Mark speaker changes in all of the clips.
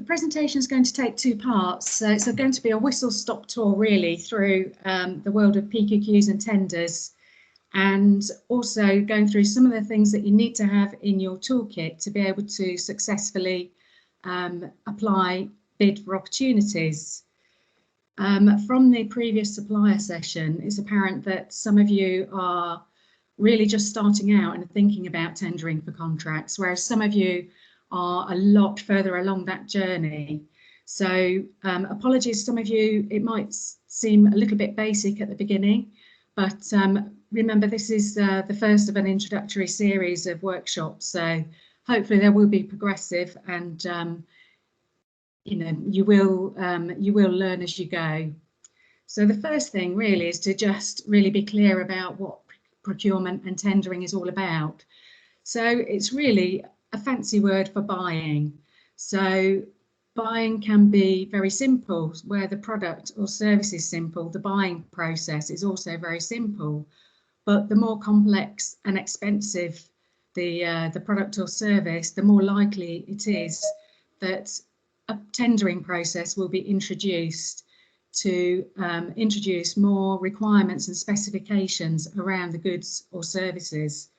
Speaker 1: The presentation is going to take two parts. So it's going to be a whistle-stop tour really through the world of PQQs and tenders, and also going through some of the things that you need to have in your toolkit to be able to successfully apply, bid for opportunities. From the previous supplier session, it's apparent that some of you are really just starting out and thinking about tendering for contracts, whereas some of you are a lot further along that journey. So apologies, some of you, it might seem a little bit basic at the beginning, but remember this is the first of an introductory series of workshops, so hopefully they will be progressive, and you know, you will learn as you go. So the first thing really is to just really be clear about what procurement and tendering is all about. So it's really a fancy word for buying. So buying can be very simple, where the product or service is simple. The buying process is also very simple, but the more complex and expensive the product or service, the more likely it is that a tendering process will be introduced to introduce more requirements and specifications around the goods or services.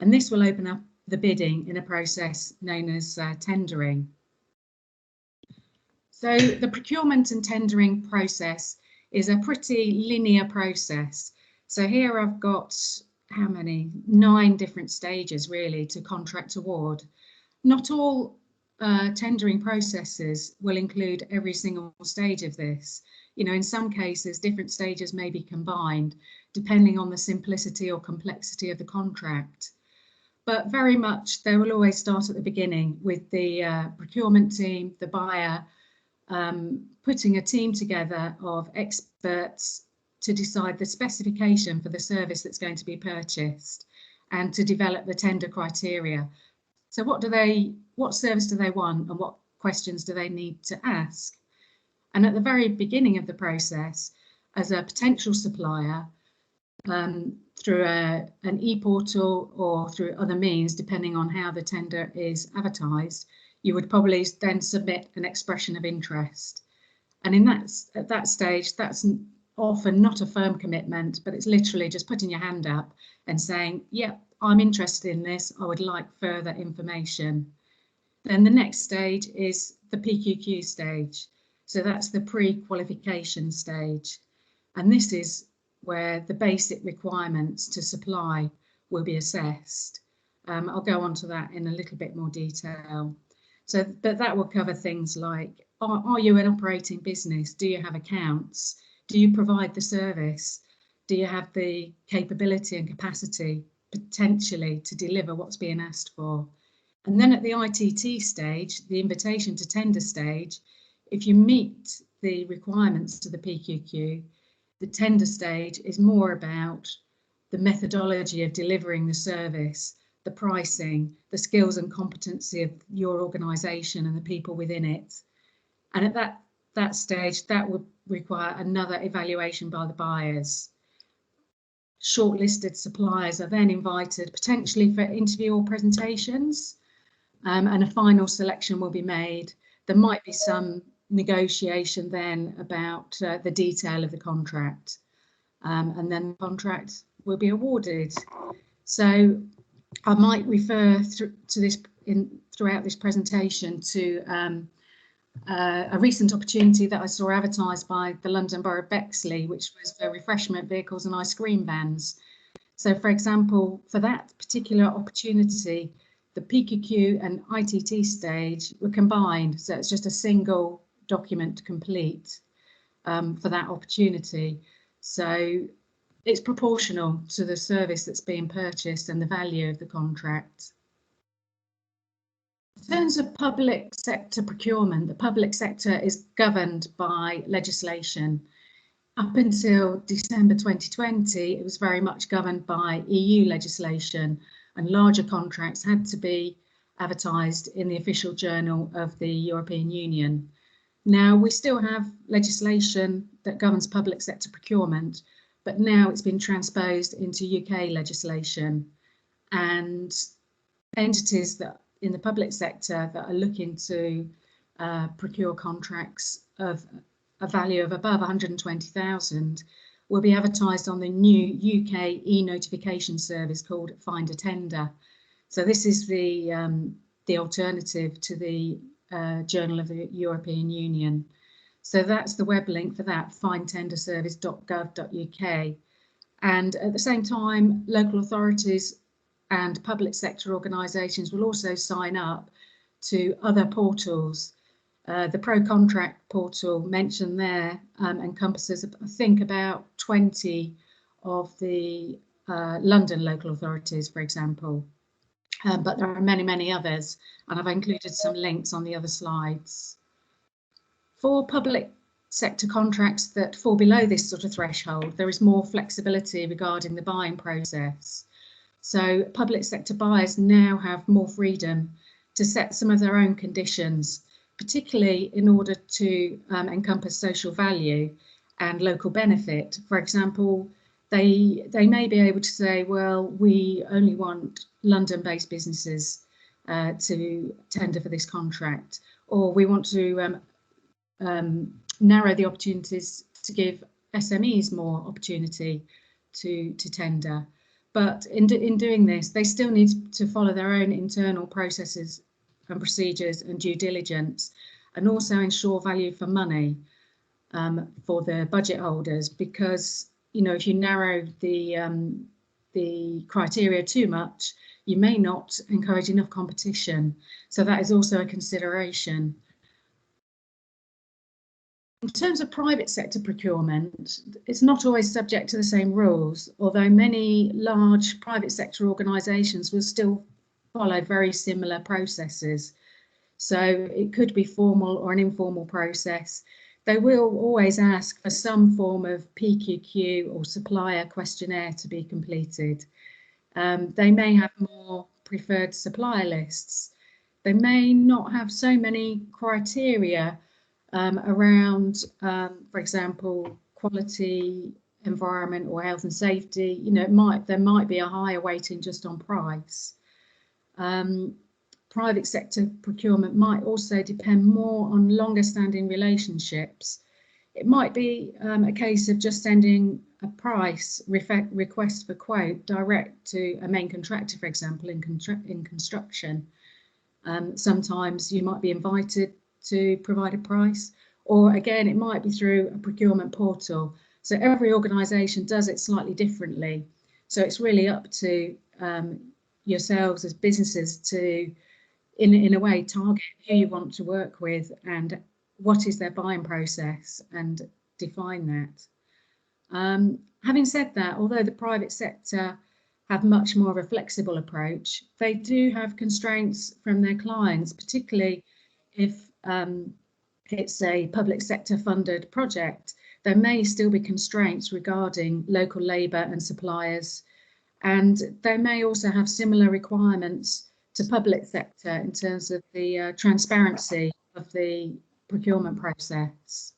Speaker 1: And this will open up the bidding in a process known as tendering. So the procurement and tendering process is a pretty linear process. So here I've got, how many? 9 different stages really to contract award. Not all tendering processes will include every single stage of this. You know, in some cases, different stages may be combined depending on the simplicity or complexity of the contract. But very much they will always start at the beginning with the procurement team, the buyer, putting a team together of experts to decide the specification for the service that's going to be purchased and to develop the tender criteria. So what service do they want and what questions do they need to ask? And at the very beginning of the process, as a potential supplier, through an e-portal or through other means, depending on how the tender is advertised, you would probably then submit an expression of interest. And at that stage, that's often not a firm commitment, but it's literally just putting your hand up and saying, yeah, I'm interested in this, I would like further information. Then the next stage is the PQQ stage. So that's the pre-qualification stage. And this is where the basic requirements to supply will be assessed. I'll go on to that in a little bit more detail. So, but that will cover things like, are you an operating business? Do you have accounts? Do you provide the service? Do you have the capability and capacity potentially to deliver what's being asked for? And then at the ITT stage, the invitation to tender stage, if you meet the requirements to the PQQ, the tender stage is more about the methodology of delivering the service, the pricing, the skills and competency of your organisation and the people within it. And at that stage, that would require another evaluation by the buyers. Shortlisted suppliers are then invited potentially for interview or presentations, and a final selection will be made. There might be some negotiation then about the detail of the contract, and then the contract will be awarded. So I might refer to this throughout this presentation to a recent opportunity that I saw advertised by the London Borough of Bexley, which was for refreshment vehicles and ice cream vans. So for example, for that particular opportunity, the PQQ and ITT stage were combined, so it's just a single document to complete for that opportunity. So it's proportional to the service that's being purchased and the value of the contract. In terms of public sector procurement, the public sector is governed by legislation. Up until December 2020, it was very much governed by EU legislation, and larger contracts had to be advertised in the official journal of the European Union. Now, we still have legislation that governs public sector procurement, but now it's been transposed into UK legislation, and entities that in the public sector that are looking to procure contracts of a value of above 120,000 will be advertised on the new UK e-notification service called Find a Tender. So this is the alternative to the Journal of the European Union. So that's the web link for that, findtenderservice.gov.uk. And at the same time, local authorities and public sector organisations will also sign up to other portals. The Pro-Contract portal mentioned there encompasses, I think, about 20 of the London local authorities, for example. But there are many, many others, and I've included some links on the other slides. For public sector contracts that fall below this sort of threshold, there is more flexibility regarding the buying process. So public sector buyers now have more freedom to set some of their own conditions, particularly in order to encompass social value and local benefit. For example, they may be able to say, well, we only want London-based businesses to tender for this contract, or we want to narrow the opportunities to give SMEs more opportunity to tender. But in doing this, they still need to follow their own internal processes and procedures and due diligence, and also ensure value for money for the budget holders, because if you narrow the criteria too much, you may not encourage enough competition. So that is also a consideration. In terms of private sector procurement, it's not always subject to the same rules, although many large private sector organisations will still follow very similar processes. So it could be formal or an informal process. They will always ask for some form of PQQ or supplier questionnaire to be completed. They may have more preferred supplier lists. They may not have so many criteria around, for example, quality, environment or health and safety. There might be a higher weighting just on price. Private sector procurement might also depend more on longer standing relationships. It might be a case of just sending a price request for quote direct to a main contractor, for example, in construction. Sometimes you might be invited to provide a price, or again, it might be through a procurement portal. So every organisation does it slightly differently. So it's really up to yourselves as businesses to, in a way, target who you want to work with and what is their buying process, and define that. Having said that, although the private sector have much more of a flexible approach, they do have constraints from their clients, particularly if it's a public sector funded project. There may still be constraints regarding local labour and suppliers, and they may also have similar requirements to public sector in terms of the transparency of the procurement process.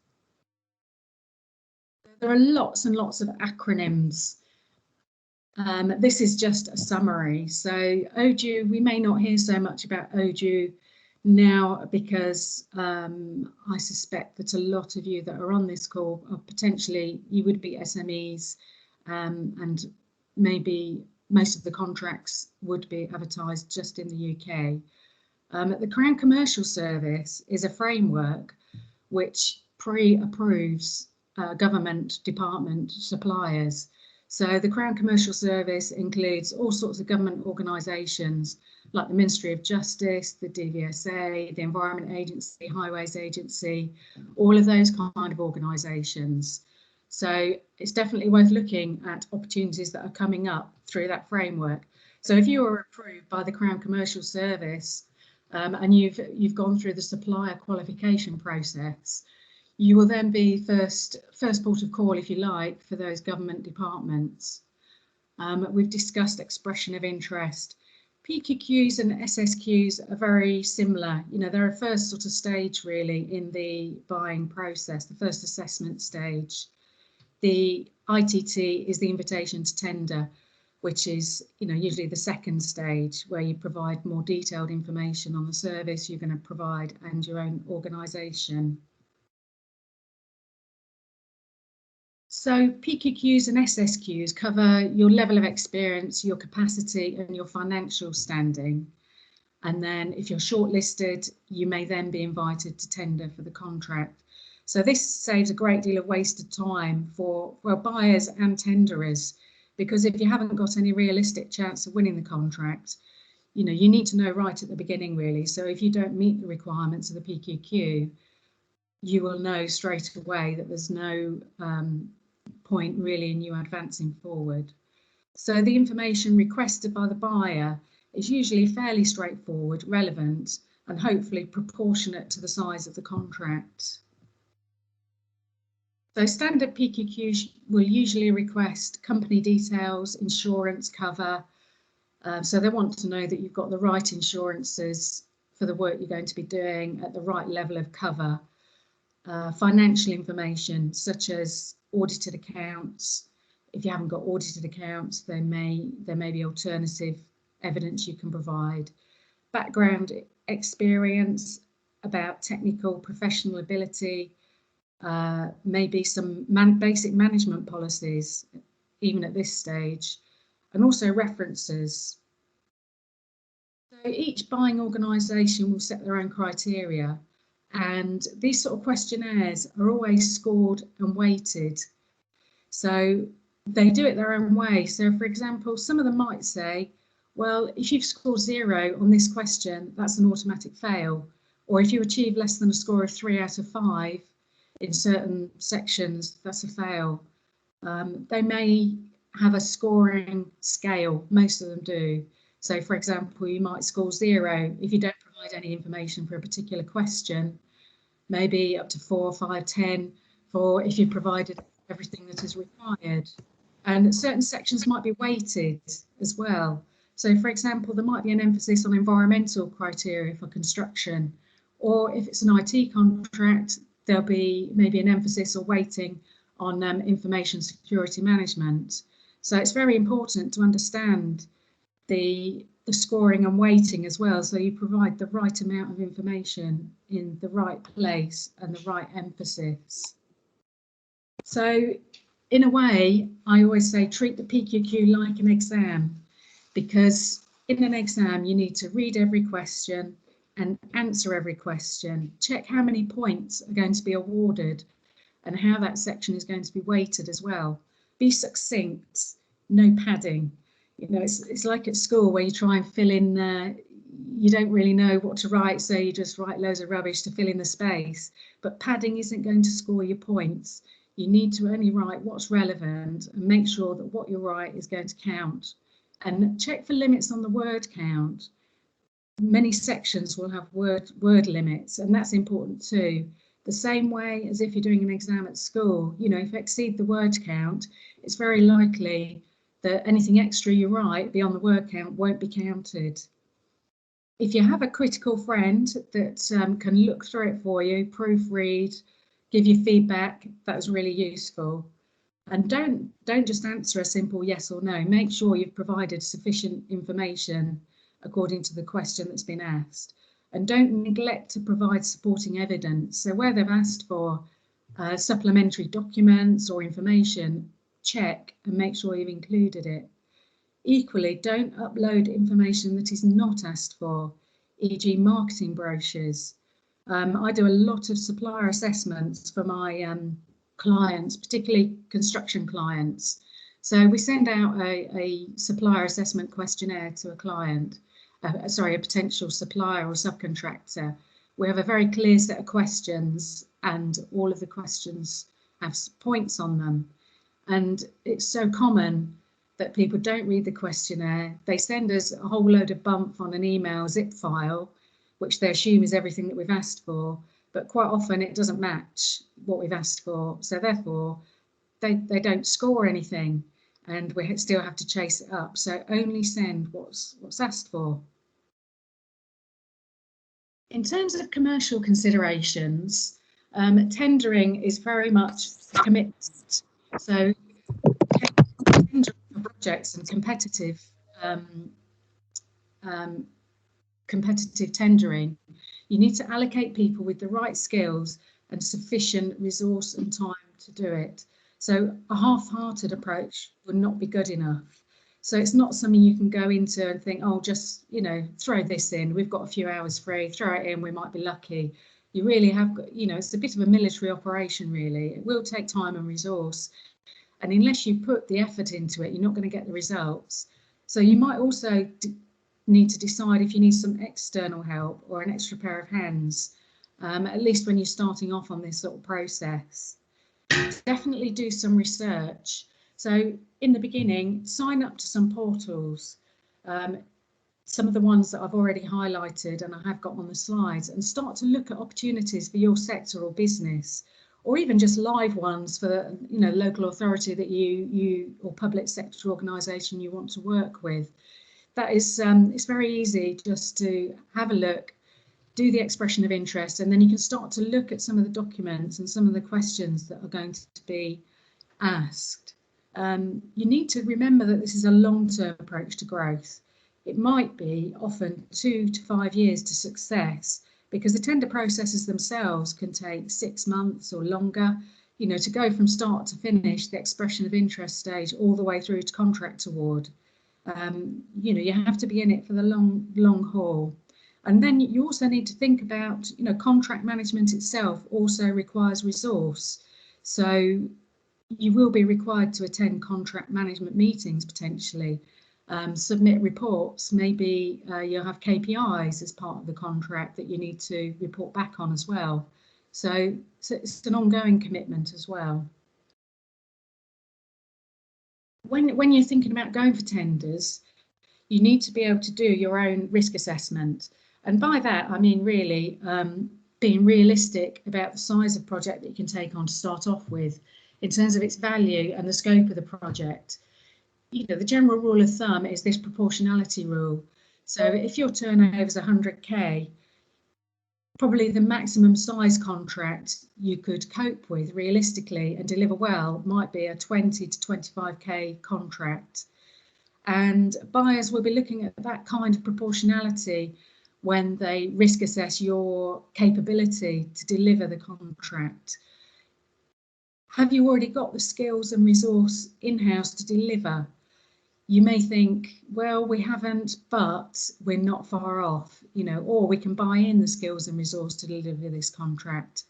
Speaker 1: There are lots and lots of acronyms. This is just a summary. So ODU, we may not hear so much about ODU now, because I suspect that a lot of you that are on this call are potentially, you would be SMEs, and maybe most of the contracts would be advertised just in the UK. The Crown Commercial Service is a framework which pre-approves government department suppliers. So the Crown Commercial Service includes all sorts of government organisations like the Ministry of Justice, the DVSA, the Environment Agency, Highways Agency, all of those kind of organisations. So it's definitely worth looking at opportunities that are coming up through that framework. So if you are approved by the Crown Commercial Service and you've gone through the supplier qualification process, you will then be first port of call, if you like, for those government departments. We've discussed expression of interest. PQQs and SSQs are very similar. They're a first sort of stage really in the buying process, the first assessment stage. The ITT is the invitation to tender, which is, usually the second stage, where you provide more detailed information on the service you're going to provide and your own organisation. So PQQs and SSQs cover your level of experience, your capacity and your financial standing. And then if you're shortlisted, you may then be invited to tender for the contract. So this saves a great deal of wasted time for buyers and tenderers, because if you haven't got any realistic chance of winning the contract, you need to know right at the beginning, really. So if you don't meet the requirements of the PQQ, you will know straight away that there's no point really in you advancing forward. So the information requested by the buyer is usually fairly straightforward, relevant, and hopefully proportionate to the size of the contract. So standard PQQs will usually request company details, insurance cover. So they want to know that you've got the right insurances for the work you're going to be doing at the right level of cover. Financial information such as audited accounts. If you haven't got audited accounts, there may be alternative evidence you can provide. Background experience about technical professional ability, maybe some basic management policies, even at this stage, and also references. So each buying organisation will set their own criteria, and these sort of questionnaires are always scored and weighted. So they do it their own way. So for example, some of them might say, well, if you've scored 0 on this question, that's an automatic fail. Or if you achieve less than a score of 3 out of 5 in certain sections, that's a fail. They may have a scoring scale, most of them do. So for example, you might score 0 if you don't provide any information for a particular question, maybe up to 4, 5, 10 for if you provided everything that is required. And certain sections might be weighted as well. So for example, there might be an emphasis on environmental criteria for construction, or if it's an IT contract, there'll be maybe an emphasis or weighting on information security management. So it's very important to understand the scoring and weighting as well, so you provide the right amount of information in the right place and the right emphasis. So in a way, I always say treat the PQQ like an exam, because in an exam you need to read every question and answer every question, check how many points are going to be awarded and how that section is going to be weighted as well. Be succinct, no padding. It's like at school where you try and fill in, you don't really know what to write, so you just write loads of rubbish to fill in the space. But padding isn't going to score your points. You need to only write what's relevant and make sure that what you write is going to count. And check for limits on the word count. Many sections will have word limits, and that's important too. The same way as if you're doing an exam at school, if you exceed the word count, it's very likely that anything extra you write beyond the word count won't be counted. If you have a critical friend that can look through it for you, proofread, give you feedback, that's really useful. And don't just answer a simple yes or no. Make sure you've provided sufficient information according to the question that's been asked. And don't neglect to provide supporting evidence. So where they've asked for supplementary documents or information, check and make sure you've included it. Equally, don't upload information that is not asked for, e.g. marketing brochures. I do a lot of supplier assessments for my clients, particularly construction clients. So we send out a supplier assessment questionnaire to a client, a potential supplier or subcontractor. We have a very clear set of questions, and all of the questions have points on them. And it's so common that people don't read the questionnaire. They send us a whole load of bump on an email zip file, which they assume is everything that we've asked for, but quite often it doesn't match what we've asked for. So therefore, they don't score anything, and we still have to chase it up. So only send what's asked for. In terms of commercial considerations, tendering is very much a commitment. So tendering for projects and competitive tendering, you need to allocate people with the right skills and sufficient resource and time to do it. So a half-hearted approach would not be good enough. So it's not something you can go into and think, oh, just, you know, throw this in. We've got a few hours free, throw it in, we might be lucky. You really have got, you know, it's a bit of a military operation, really. It will take time and resource. And unless you put the effort into it, you're not going to get the results. So you might also need to decide if you need some external help or an extra pair of hands, at least when you're starting off on this sort of process. Definitely do some research. So in the beginning, sign up to some portals, some of the ones that I've already highlighted and I have got on the slides, and start to look at opportunities for your sector or business, or even just live ones for, you know, local authority that you or public sector organisation you want to work with. That is, it's very easy just to have a look, do the expression of interest, and then you can start to look at some of the documents and some of the questions that are going to be asked. You need to remember that this is a long-term approach to growth. It might be often 2 to 5 years to success, because the tender processes themselves can take 6 months or longer, you know, to go from start to finish, the expression of interest stage, all the way through to contract award. You know, you have to be in it for the long haul. And then you also need to think about, you know, contract management itself also requires resource. So you will be required to attend contract management meetings potentially, submit reports, maybe you'll have KPIs as part of the contract that you need to report back on as well. So it's an ongoing commitment as well. When you're thinking about going for tenders, you need to be able to do your own risk assessment. And by that, I mean really being realistic about the size of project that you can take on to start off with, in terms of its value and the scope of the project. You know, the general rule of thumb is this proportionality rule. So if your turnover is 100k, probably the maximum size contract you could cope with realistically and deliver well might be a 20 to 25k contract. And buyers will be looking at that kind of proportionality when they risk assess your capability to deliver the contract. Have you already got the skills and resource in-house to deliver? You may think, well, we haven't, but we're not far off, you know, or we can buy in the skills and resource to deliver this contract.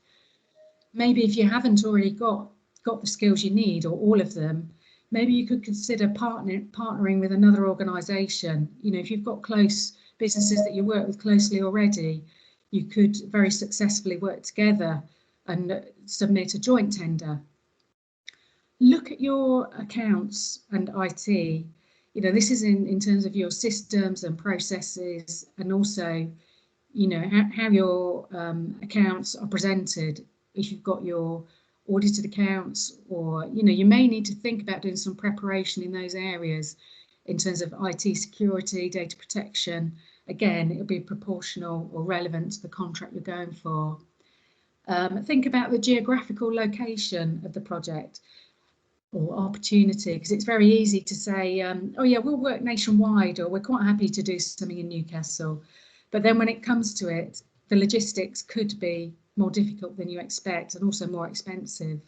Speaker 1: Maybe if you haven't already got the skills you need, or all of them, maybe you could consider partnering with another organisation. You know, if you've got close businesses that you work with closely already, you could very successfully work together and submit a joint tender. Look at your accounts and IT. You know, this is in terms of your systems and processes, and also, you know, how your accounts are presented. If you've got your audited accounts, or, you know, you may need to think about doing some preparation in those areas in terms of IT security, data protection. Again, it'll be proportional or relevant to the contract you're going for. Think about the geographical location of the project or opportunity, because it's very easy to say, oh yeah, we'll work nationwide, or we're quite happy to do something in Newcastle. But then when it comes to it, the logistics could be more difficult than you expect, and also more expensive.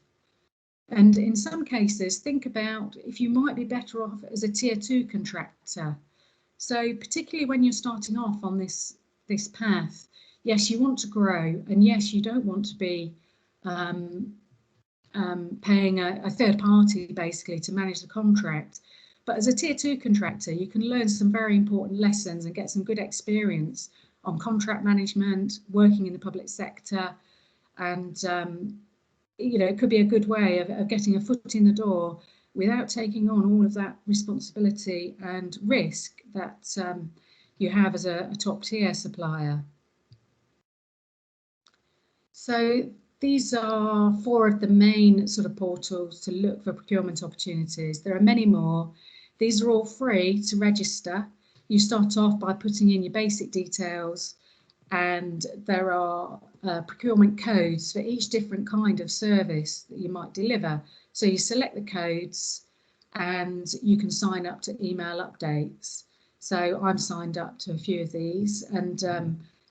Speaker 1: And in some cases, think about if you might be better off as a tier 2 contractor. So particularly when you're starting off on this path, yes, you want to grow, and yes, you don't want to be paying a third party basically to manage the contract. But as a tier 2 contractor, you can learn some very important lessons and get some good experience on contract management, working in the public sector, and you know, it could be a good way of getting a foot in the door without taking on all of that responsibility and risk that you have as a top tier supplier. So these are 4 of the main sort of portals to look for procurement opportunities. There are many more. These are all free to register. You start off by putting in your basic details, and there are procurement codes for each different kind of service that you might deliver. So you select the codes, and you can sign up to email updates. So I'm signed up to a few of these, and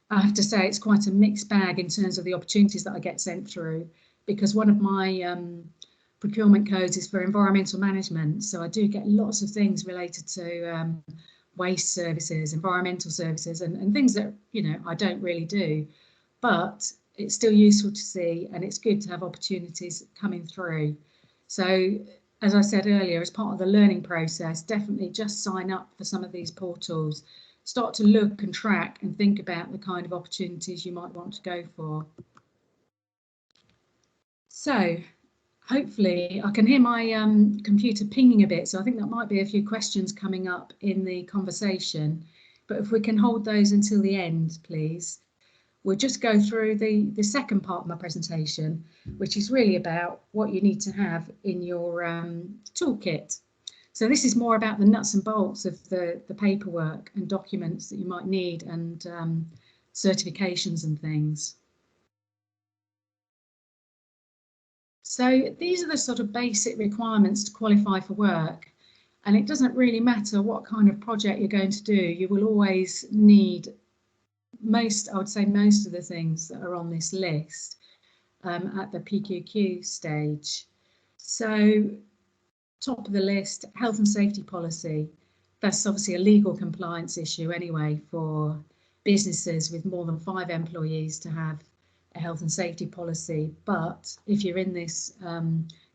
Speaker 1: I have to say it's quite a mixed bag in terms of the opportunities that I get sent through, because one of my procurement codes is for environmental management. So I do get lots of things related to waste services, environmental services, and things that, you know, I don't really do, but it's still useful to see, and it's good to have opportunities coming through. So as I said earlier, as part of the learning process, definitely just sign up for some of these portals, start to look and track and think about the kind of opportunities you might want to go for. So hopefully I can hear my computer pinging a bit, so I think that might be a few questions coming up in the conversation, but if we can hold those until the end, please. We'll just go through the second part of my presentation, which is really about what you need to have in your toolkit. So this is more about the nuts and bolts of the paperwork and documents that you might need, and certifications and things. So these are the sort of basic requirements to qualify for work. And it doesn't really matter what kind of project you're going to do, you will always need I would say most of the things that are on this list at the PQQ stage. So top of the list, health and safety policy. That's obviously a legal compliance issue anyway for businesses with more than 5 employees to have a health and safety policy. But if you're in this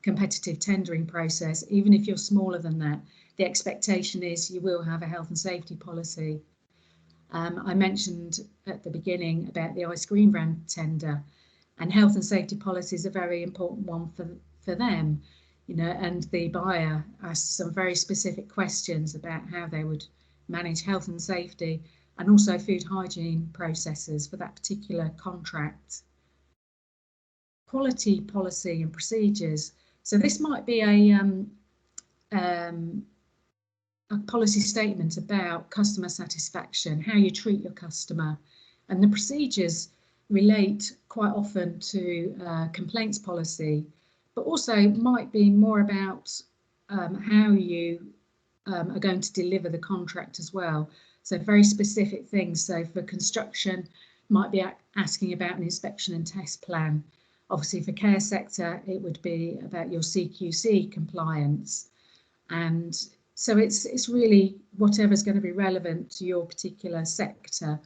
Speaker 1: competitive tendering process, even if you're smaller than that, the expectation is you will have a health and safety policy. I mentioned at the beginning about the ice cream van tender, and health and safety policy is a very important one for them, you know, and the buyer asked some very specific questions about how they would manage health and safety and also food hygiene processes for that particular contract. Quality policy and procedures. So this might be a policy statement about customer satisfaction, how you treat your customer, and the procedures relate quite often to complaints policy, but also might be more about how you are going to deliver the contract as well. So very specific things. So for construction, might be asking about an inspection and test plan. Obviously for care sector, it would be about your CQC compliance. And so it's really whatever's going to be relevant to your particular sector.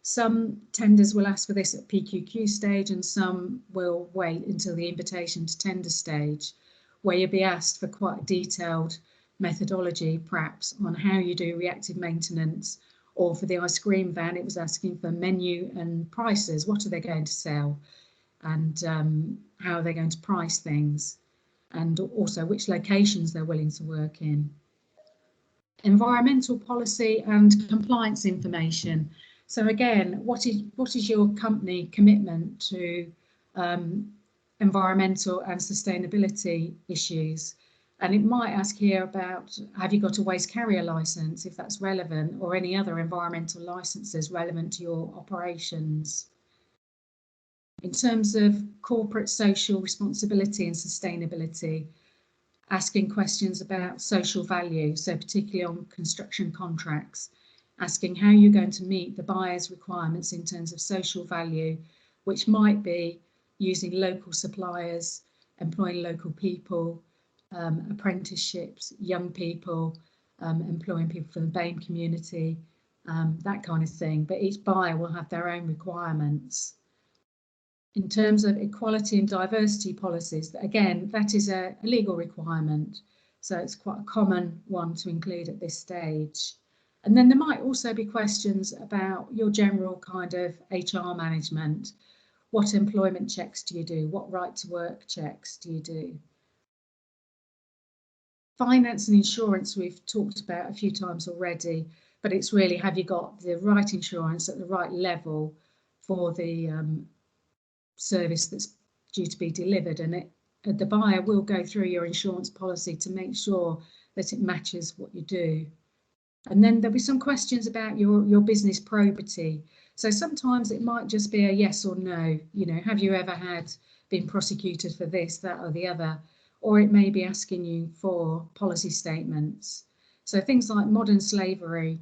Speaker 1: Some tenders will ask for this at PQQ stage, and some will wait until the invitation to tender stage, where you'll be asked for quite a detailed methodology, perhaps, on how you do reactive maintenance. Or for the ice cream van, it was asking for menu and prices. What are they going to sell? And how are they going to price things? And also which locations they're willing to work in. Environmental policy and compliance information. So again, what is your company commitment to environmental and sustainability issues? And it might ask here about, have you got a waste carrier license, if that's relevant, or any other environmental licenses relevant to your operations. In terms of corporate social responsibility and sustainability, asking questions about social value, so particularly on construction contracts, asking how you're going to meet the buyer's requirements in terms of social value, which might be using local suppliers, employing local people, apprenticeships, young people, employing people from the BAME community, that kind of thing. But each buyer will have their own requirements. In terms of equality and diversity policies, again, that is a legal requirement. So it's quite a common one to include at this stage. And then there might also be questions about your general kind of HR management. What employment checks do you do? What right to work checks do you do? Finance and insurance we've talked about a few times already, but it's really, have you got the right insurance at the right level for the service that's due to be delivered, and the buyer will go through your insurance policy to make sure that it matches what you do. And then there'll be some questions about your business probity. So sometimes it might just be a yes or no, you know, have you ever been prosecuted for this, that or the other, or it may be asking you for policy statements. So things like modern slavery,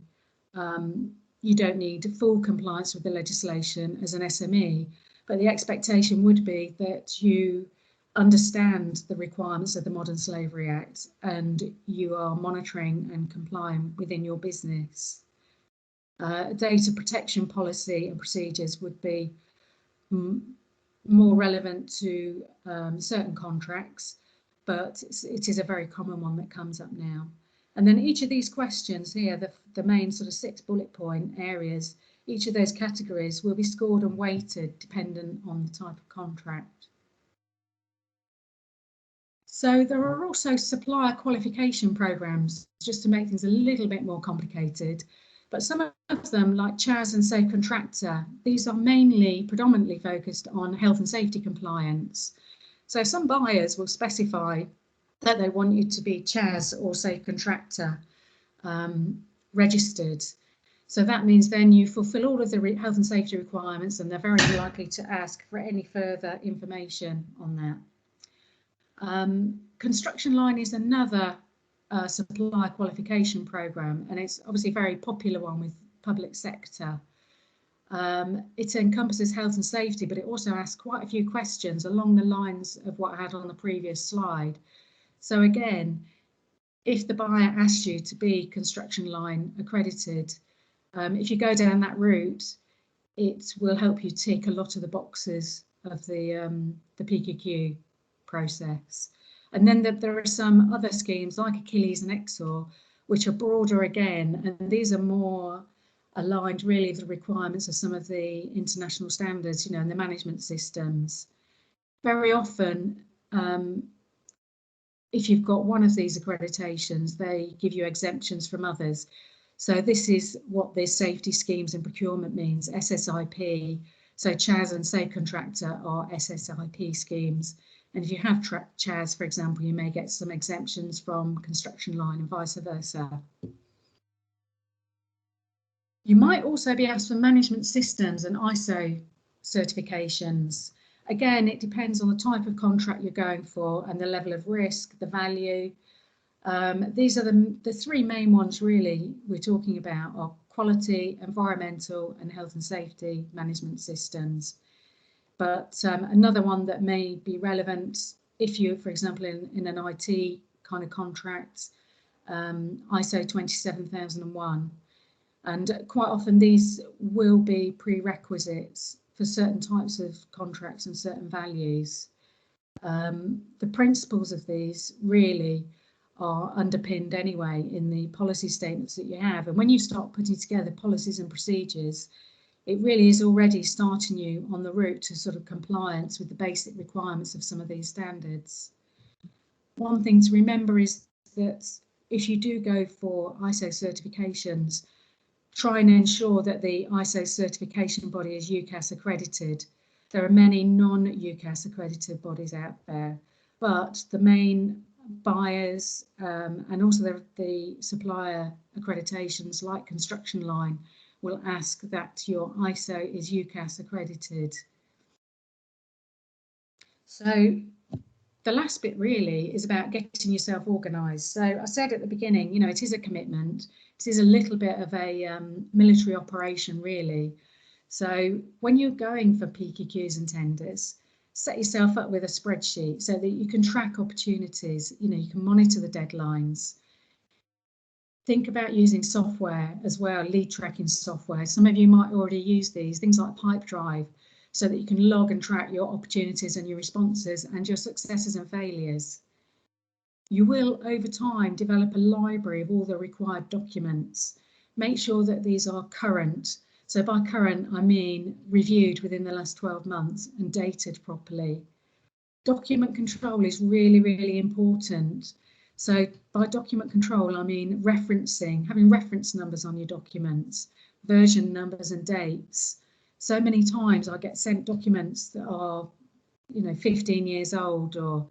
Speaker 1: you don't need full compliance with the legislation as an SME, but the expectation would be that you understand the requirements of the Modern Slavery Act and you are monitoring and complying within your business. Data protection policy and procedures would be more relevant to certain contracts, but it is a very common one that comes up now. And then each of these questions here, the main sort of 6 bullet point areas, each of those categories will be scored and weighted dependent on the type of contract. So there are also supplier qualification programs, just to make things a little bit more complicated. But some of them, like CHAS and Safe Contractor, these are predominantly focused on health and safety compliance. So some buyers will specify that they want you to be CHAS or Safe Contractor registered. So that means then you fulfill all of the health and safety requirements, and they're very likely to ask for any further information on that. Construction line is another supplier qualification program, and it's obviously a very popular one with public sector. It encompasses health and safety, but it also asks quite a few questions along the lines of what I had on the previous slide. So again, if the buyer asks you to be construction line accredited, if you go down that route, it will help you tick a lot of the boxes of the PQQ process. And then there are some other schemes like Achilles and Exor, which are broader again, and these are more aligned really with the requirements of some of the international standards, and the management systems. Very often, if you've got one of these accreditations, they give you exemptions from others. So this is what the safety schemes and procurement means, SSIP. So CHAS and Safe Contractor are SSIP schemes. And if you have CHAS, for example, you may get some exemptions from construction line and vice versa. You might also be asked for management systems and ISO certifications. Again, it depends on the type of contract you're going for and the level of risk, the value. These are the 3 main ones really we're talking about are quality, environmental and health and safety management systems. But another one that may be relevant if you, for example, in an IT kind of contract, ISO 27001. And quite often these will be prerequisites for certain types of contracts and certain values. The principles of these really are underpinned anyway in the policy statements that you have. And when you start putting together policies and procedures, it really is already starting you on the route to sort of compliance with the basic requirements of some of these standards. One thing to remember is that if you do go for ISO certifications, try and ensure that the ISO certification body is UCAS accredited. There are many non-UCAS accredited bodies out there, but the main buyers and also the supplier accreditations like construction line will ask that your ISO is UCAS accredited. So the last bit really is about getting yourself organised. So I said at the beginning, it is a commitment. It is a little bit of a military operation really. So when you're going for PQQs and tenders, set yourself up with a spreadsheet so that you can track opportunities, you can monitor the deadlines. Think about using software as well, lead tracking software. Some of you might already use these, things like Pipedrive, so that you can log and track your opportunities and your responses and your successes and failures. You will, over time, develop a library of all the required documents. Make sure that these are current. So by current, I mean reviewed within the last 12 months and dated properly. Document control is really, really important. So by document control, I mean referencing, having reference numbers on your documents, version numbers and dates. So many times I get sent documents that are, 15 years old or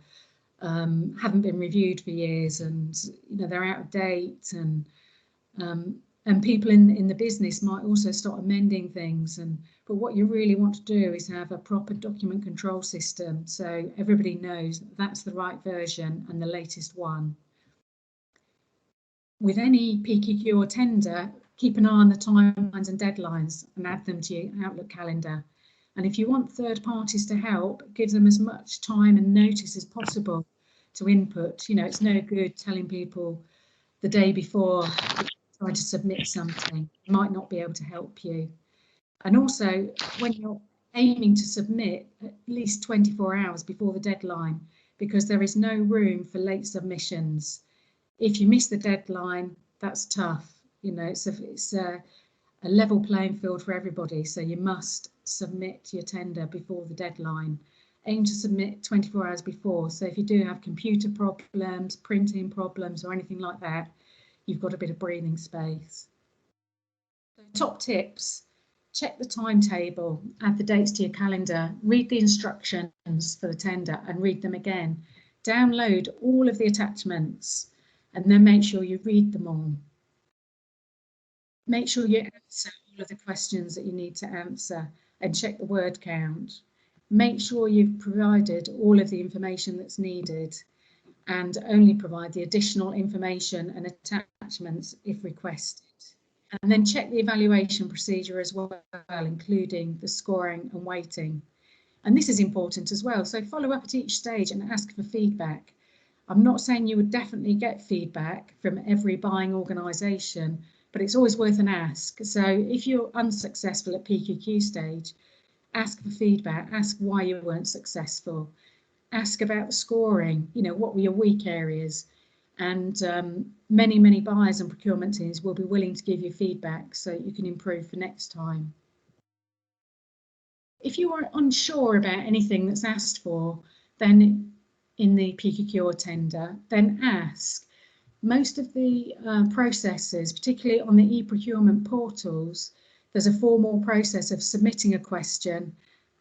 Speaker 1: haven't been reviewed for years, and they're out of date, and And people in the business might also start amending things. But what you really want to do is have a proper document control system, so everybody knows that's the right version and the latest one. With any PQQ or tender, keep an eye on the timelines and deadlines and add them to your Outlook calendar. And if you want third parties to help, give them as much time and notice as possible to input. You know, it's no good telling people the day before trying to submit something. They might not be able to help you. And also, when you're aiming to submit, at least 24 hours before the deadline, because there is no room for late submissions. If you miss the deadline, that's tough. You know, it's a level playing field for everybody. So you must submit your tender before the deadline. Aim to submit 24 hours before. So if you do have computer problems, printing problems, or anything like that, you've got a bit of breathing space. So top tips: check the timetable, add the dates to your calendar, read the instructions for the tender and read them again. Download all of the attachments and then make sure you read them all. Make sure you answer all of the questions that you need to answer and check the word count. Make sure you've provided all of the information that's needed and only provide the additional information and attachments if requested. And then check the evaluation procedure as well, including the scoring and weighting. And this is important as well. So follow up at each stage and ask for feedback. I'm not saying you would definitely get feedback from every buying organisation, but it's always worth an ask. So if you're unsuccessful at PQQ stage, ask for feedback, ask why you weren't successful, ask about the scoring, you know, what were your weak areas? And many buyers and procurement teams will be willing to give you feedback so you can improve for next time. If you are unsure about anything that's asked for, then in the PQQ or tender, then ask. Most of the processes, particularly on the e-procurement portals, there's a formal process of submitting a question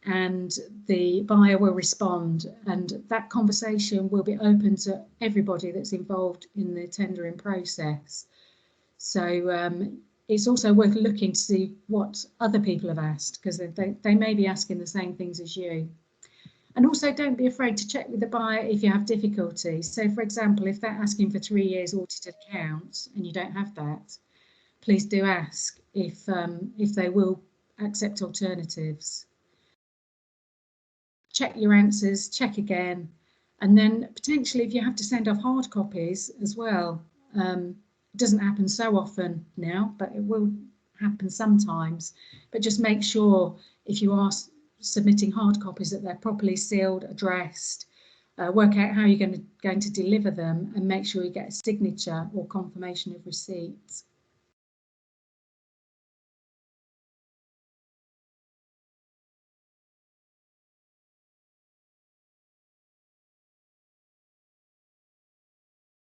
Speaker 1: and the buyer will respond, and that conversation will be open to everybody that's involved in the tendering process. So it's also worth looking to see what other people have asked, because they may be asking the same things as you. And also, don't be afraid to check with the buyer if you have difficulties. So, for example, if they're asking for 3 years audited accounts and you don't have that, please do ask if they will accept alternatives. Check your answers, check again, and then potentially if you have to send off hard copies as well. It doesn't happen so often now, but it will happen sometimes. But just make sure if you are submitting hard copies that they're properly sealed, addressed, work out how you're going to deliver them, and make sure you get a signature or confirmation of receipt.